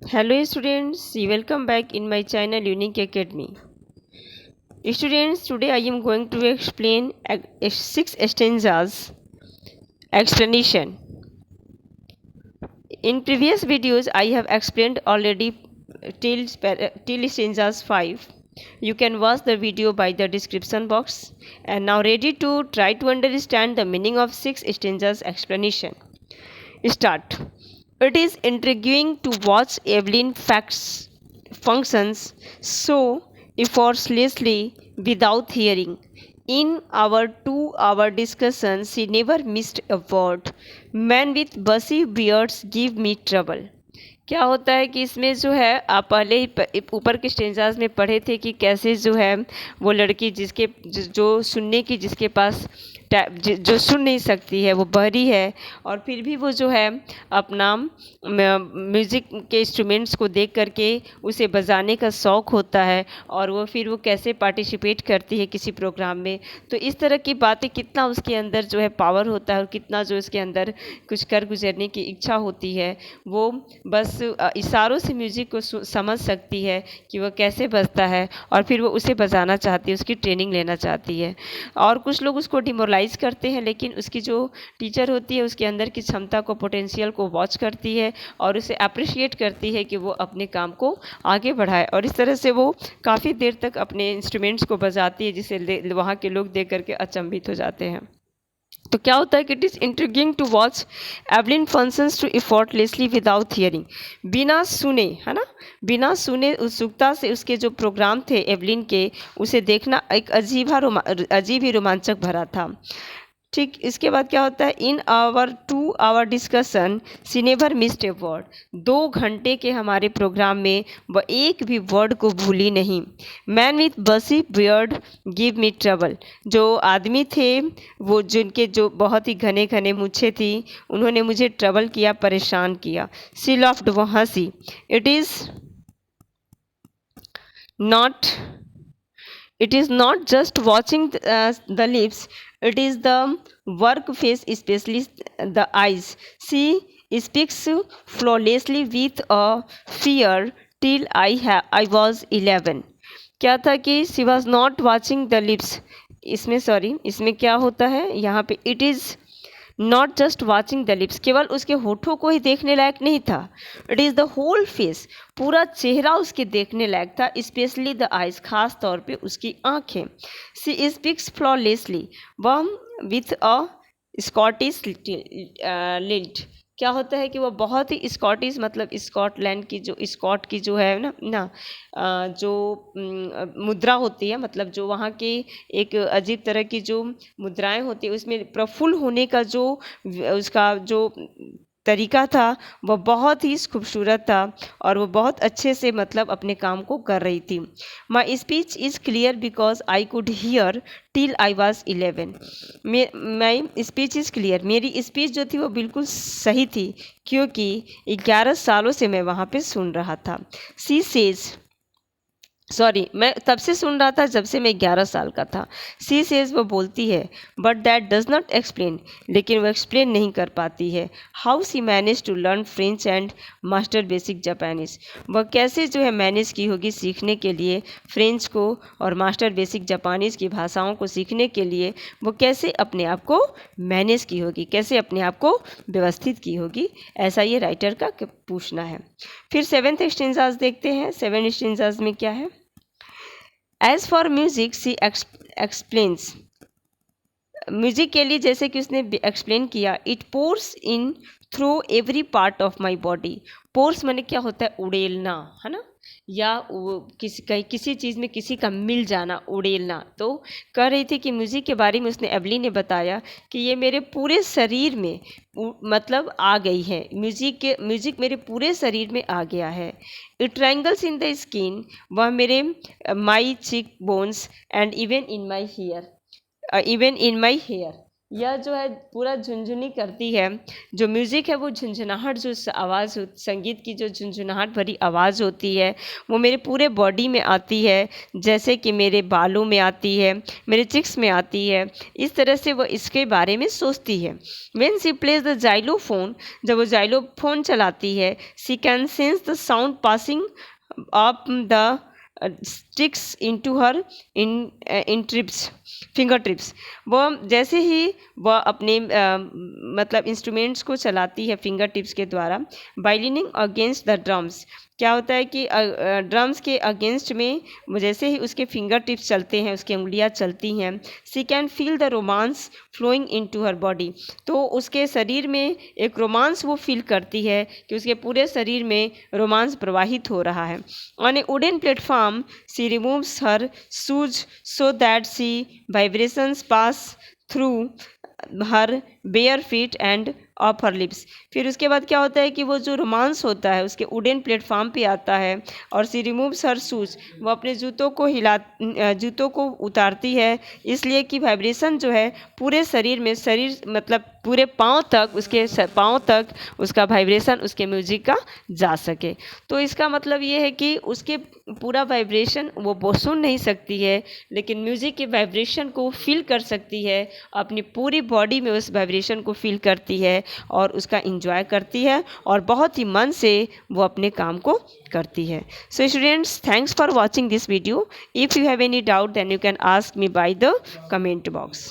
Hello students, welcome back in my channel Unique Academy. Students, today I am going to explain 6 stanzas explanation. In previous videos I have explained already till stanzas 5. You can watch the video by the description box and now ready to try to understand the meaning of 6 stanzas explanation. Start. It is intriguing to watch Evelyn functions so effortlessly without hearing. In our 2 hour discussion, she never missed a word. Men with bushy beards give me trouble. क्या होता है कि इसमें जो है आप पहले ही ऊपर के स्टेंजाज में पढ़े थे कि कैसे जो है वो लड़की जो सुनने की जिसके पास जो सुन नहीं सकती है वो बहरी है और फिर भी वो जो है अपना म्यूज़िक के इंस्ट्रूमेंट्स को देख करके उसे बजाने का शौक़ होता है और वो फिर वो कैसे पार्टिसिपेट करती है किसी प्रोग्राम में। तो इस तरह की बातें कितना उसके अंदर जो है पावर होता है और कितना जो उसके अंदर कुछ कर गुजरने की इच्छा होती है। वो बस इशारों से म्यूज़िक को समझ सकती है कि वह कैसे बजता है और फिर वो उसे बजाना चाहती है, उसकी ट्रेनिंग लेना चाहती है। और कुछ लोग उसको डिमोरलाइज़ करते हैं, लेकिन उसकी जो टीचर होती है उसके अंदर की क्षमता को, पोटेंशियल को वॉच करती है और उसे अप्रिशिएट करती है कि वो अपने काम को आगे बढ़ाए और इस तरह से वो काफ़ी देर तक अपने इंस्ट्रूमेंट्स को बजाती है, जिसे वहाँ के लोग देख करके अचंभित हो जाते हैं। तो क्या होता है कि it is intriguing to watch Evelyn functions to effortlessly without hearing, बिना सुने, है ना, बिना सुने उत्सुकता से उसके जो प्रोग्राम थे एवलिन के उसे देखना एक अजीब ही रोमांचक भरा था। ठीक, इसके बाद क्या होता है, in our 2 hour discussion she never missed a word. 2 घंटे के हमारे प्रोग्राम में वह एक भी वर्ड को भूली नहीं। मैन विथ बसी बियर्ड गिव मी ट्रबल, जो आदमी थे वो जिनके जो बहुत ही घने घने मूछें थी उन्होंने मुझे ट्रबल किया, परेशान किया। सी लॉफ्ड, वो हंसी। It is not it is not just watching the lips, it is the work face, especially the eyes. She speaks flawlessly with a fear till I was 11. क्या था कि she was not watching the lips, इसमें क्या होता है यहाँ पे, it is not just watching the lips, केवल उसके होठों को ही देखने लायक नहीं था। It is the whole face, पूरा चेहरा उसके देखने लायक था। स्पेशली द आइज, खास तौर पे उसकी आंखें। सी स्पीक्स फ्लॉलेसली, वह विथ अ स्कॉटिश लिल्ट, क्या होता है कि वह बहुत ही स्कॉटिश, मतलब स्कॉटलैंड की जो है ना जो मुद्रा होती है, मतलब जो वहाँ की एक अजीब तरह की जो मुद्राएं होती है उसमें प्रफुल्ल होने का जो उसका जो तरीका था वह बहुत ही खूबसूरत था और वो बहुत अच्छे से मतलब अपने काम को कर रही थी। My speech is clear because I could hear till I was 11। My speech is clear, मेरी स्पीच जो थी वो बिल्कुल सही थी क्योंकि 11 सालों से मैं वहाँ पे सुन रहा था। सी सेज, मैं तब से सुन रहा था जब से मैं 11 साल का था। सी सेज, वो बोलती है, but that does not explain, लेकिन वो एक्सप्लेन नहीं कर पाती है how she manage to learn French and master basic Japanese, वह कैसे जो है मैनेज की होगी सीखने के लिए फ्रेंच को और मास्टर बेसिक जापानीज़ की भाषाओं को सीखने के लिए, वो कैसे अपने आप को मैनेज की होगी, कैसे अपने आप को व्यवस्थित की होगी, ऐसा ये राइटर का पूछना है। फिर 7th स्टेंजाज देखते हैं। 7 स्टेंजाज में क्या है, as for music she explains, music के लिए जैसे कि उसने एक्सप्लेन किया, it pours in through every part of my body. Pours माने क्या होता है, उड़ेलना, है ना, या किसी चीज़ में किसी का मिल जाना, उड़ेलना। तो कह रही थी कि म्यूज़िक के बारे में उसने एवली ने बताया कि ये मेरे पूरे शरीर में मतलब आ गई है, म्यूज़िक मेरे पूरे शरीर में आ गया है। It tingles in the skin, वह मेरे my cheek bones and even in my hair, यह जो है पूरा झुनझुनी करती है। जो म्यूज़िक है वो झुनझुनाहट, जो आवाज़ संगीत की जो झुनझुनाहट भरी आवाज़ होती है वो मेरे पूरे बॉडी में आती है, जैसे कि मेरे बालों में आती है, मेरे चिक्स में आती है। इस तरह से वो इसके बारे में सोचती है। When she plays the xylophone, जब वो जाइलोफोन चलाती है, she can sense the sound passing up the sticks into her in trips finger trips. वो जैसे ही वह अपने मतलब इंस्ट्रूमेंट्स को चलाती है फिंगर टिप्स के द्वारा, by leaning against the drums, क्या होता है कि ड्रम्स के अगेंस्ट में जैसे ही उसके फिंगर टिप्स चलते हैं, उसकी उंगलियां चलती हैं, she can feel the romance flowing into her body, तो उसके शरीर में एक रोमांस वो फील करती है कि उसके पूरे शरीर में रोमांस प्रवाहित हो रहा है। On a wooden platform she removes her shoes so that these vibrations pass through her bare feet and off her lips. फिर उसके बाद क्या होता है कि वो जो रोमांस होता है उसके वुडन प्लेटफॉर्म पे आता है और सी रिमूव्स हर शूज, वो अपने जूतों को उतारती है, इसलिए कि वाइब्रेशन जो है पूरे शरीर में, शरीर मतलब पूरे पाँव तक, उसके पाँव तक उसका वाइब्रेशन उसके म्यूजिक का जा सके। तो इसका मतलब ये है कि उसके पूरा वाइब्रेशन वो सुन नहीं सकती है, लेकिन म्यूज़िक के वाइब्रेशन को फील कर सकती है, अपनी पूरी बॉडी में उस वाइब्रेशन को फील करती है और उसका इंजॉय करती है और बहुत ही मन से वो अपने काम को करती है। So students, thanks for watching this video. If you have any doubt then you can ask me by the comment box.